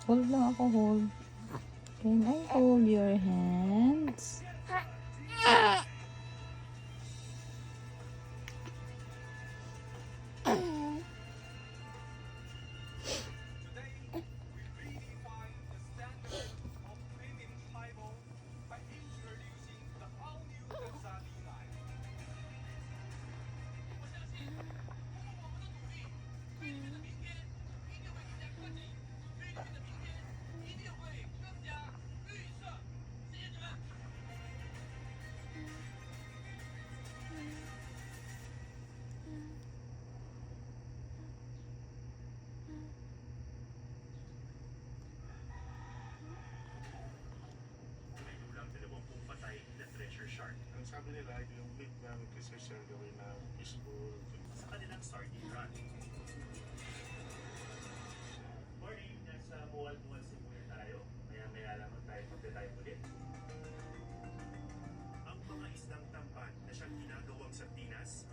Hold lang ako, hold. Can I hold your hands? Ang sabi nila, yung big namin kasi sir gawin na peaceful. Sa kanilang sardine run. Morning, nasa Mual-Mual Sibuya tayo. Maya-maya lamang tayo magte-dive ulit. Ang mga isdang tampan na siyang ginagawang sardinas,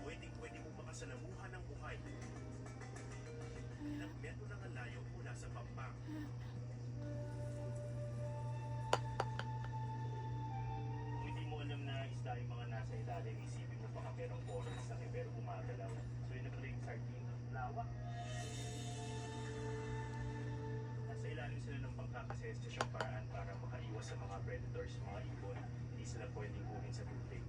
pwedeng-pwede mong makasalamuhan ng buhay. Ilang metro lang ang layo mula sa pampang. Kung hindi mo alam na isda yung mga nasa ilalim, isipin mo baka merong oras na pero gumagalaw. So yun na pala yung sardine ng lawak. Nasa ilalim sila ng bangka kasi sa siyang paraan para makaiwas sa mga predators, mga ibon. Hindi sila pwedeng kunin sa tubig.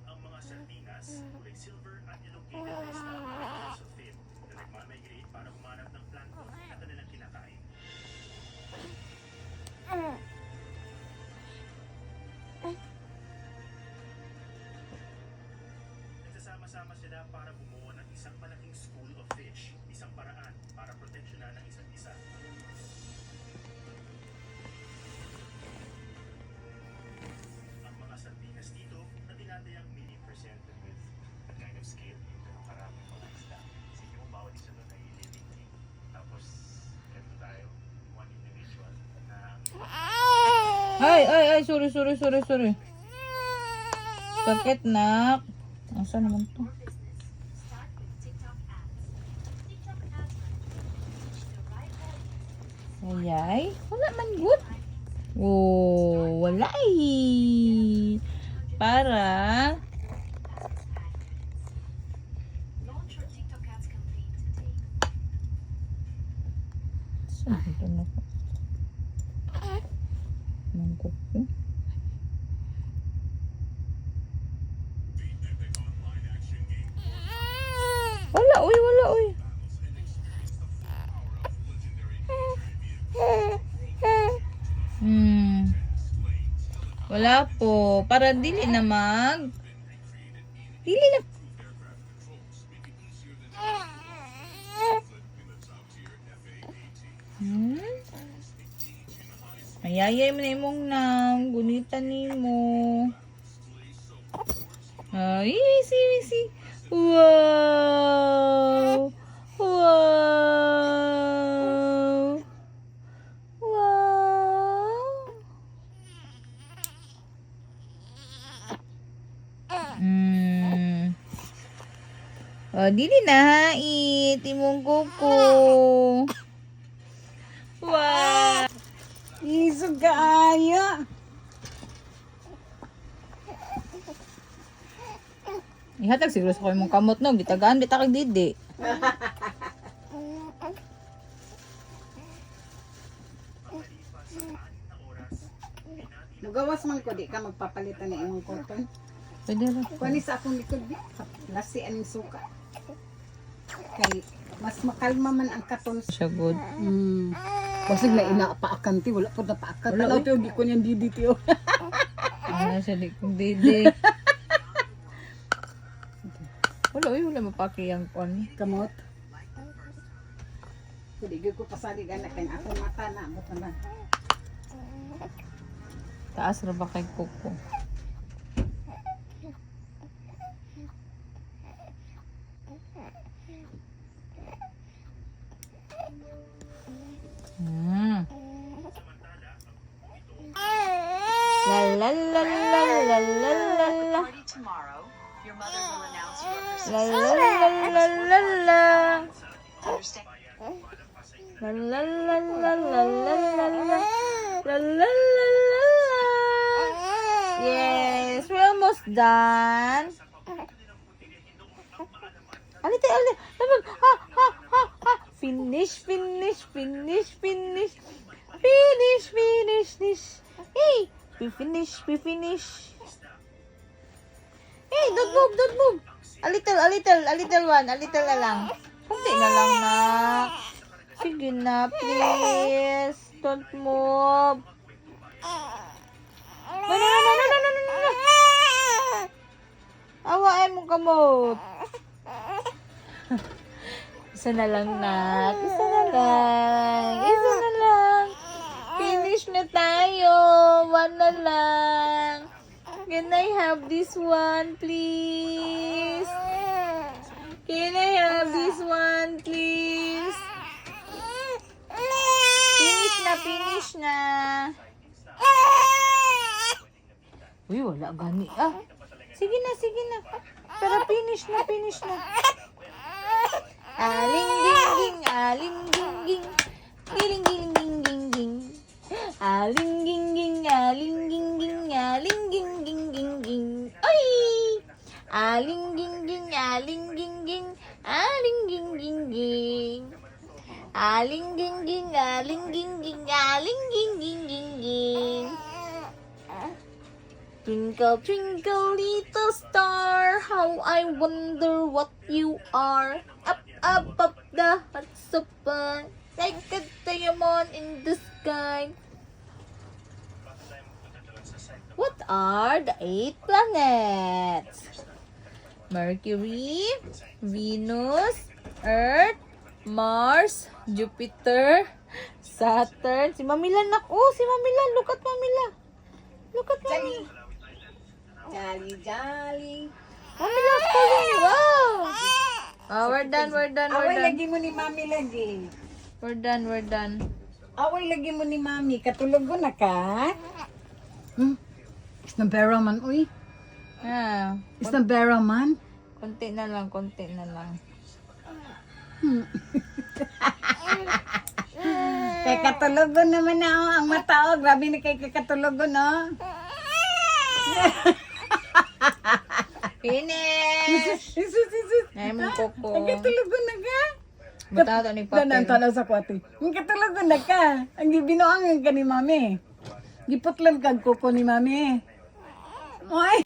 Ang mga sardinas, kulay silver at elongated na isda ay also fin na nagmamigrate para humanap ng plankton na kanilang kinakain. Nagsasama-sama sila para bumuo ng isang malaking school of fish, isang paraan para proteksyonan ng isa't isa. Ang mga sardinas dito na tinatayang mini presented with a kind of scale yung ganong karaming mga isda. Sige mo, bawat isa doon ay living thing. Tapos, eto tayo, one individual na Ay, sorry. Sakit, nak. Asa naman to? Start with TikTok ads. TikTok ads reach the right audience. Ayay. Wala man good. Oh, wala eh. Para. Launch your TikTok ads campaign today. Saan ito na po? Mangkok ko. Wala, uy. Wala po. Para dili na Dili na. Ayayay mo na imong nang. Gunitan ni mo. Ay, easy. Wow. Oh, dili na hait. Imong kuko. Wow. Isog kaayo. Ihatag siguro sa ko imong kamot no. Gitagaan bita kag didi. Mugawas man ko di ka magpapalitan ng imong cotton. Pwede ra. Kuani sa akong likod di. Lasi aning suka. Kay mas makalma man ang katon. Siya good. Basig na inapaakan ti wala pud na paakan. Wala, Wala di ko niyang didi ti. Ano siya di kong didi. Wala mapaki ang kon. Kamot. Kundi gyud ko pasali gana kay akong mata na mo tanan. Taas ra ba kay kuko? tomorrow, your mother will announce your La persistence. la la la la la. Understand? La la la la la la la la. La la la la la. Yes, we're almost done. Alite, alite. Ha, ha, ha, ha. Finish, finish, finish, finish. Finish, finish, finish. Hey, we finish, we finish. Hey, don't move, don't move. A little one, a little na lang. Kunti na lang, nak. Sige na, please. Don't move. No, no, no, no, no, no, no, no, no. Awain mo kamot. Isa na lang, nak. Isa na lang. Isa na lang. Finish na tayo. One na lang. Can I have this one, please? Can I have this one, please? Finish na, finish na. Uy, wala gani. Ah, sige na, sige na. Pero finish na, finish na. Aling ding ding, aling ding ding. Giling giling ding ding ding. Aling ging ging, aling ging ging, aling ging ging ging ging. Ay! Aling ging ging, aling ging ging, aling ging ging ging. Aling ging ging, aling ging ging, aling ging ging ging ging. Twinkle, twinkle, little star, how I wonder what you are. Up, up, up the hot super, like a diamond in the sky. What are the 8 planets? Mercury, Venus, Earth, Mars, Jupiter, Saturn. Si Mamila nak. Oh, si Mamila. Look at Mamila. Look at Mamila. Jolly, jolly. Mamila's calling you. Wow. Oh, we're done, we're done, we're Away done. lagi mo ni Mami lagi. We're done, we're done. Away lagi mo ni Mami. Katulog ko na ka? Is na bera man, uy. Ah, Is na bera man. konti na lang, konti na lang. Kay katulugon naman na oh, ang mata oh. Grabe na kay katulugon oh. Finish! Isus. Ay, mong koko. Ang katulugon na ka. Matato ni Tanan papel. sa kwati. Ang katulugon na ka. Ang gibinoang ka ni Mami. Giputlan kag koko ni Mami. Oy.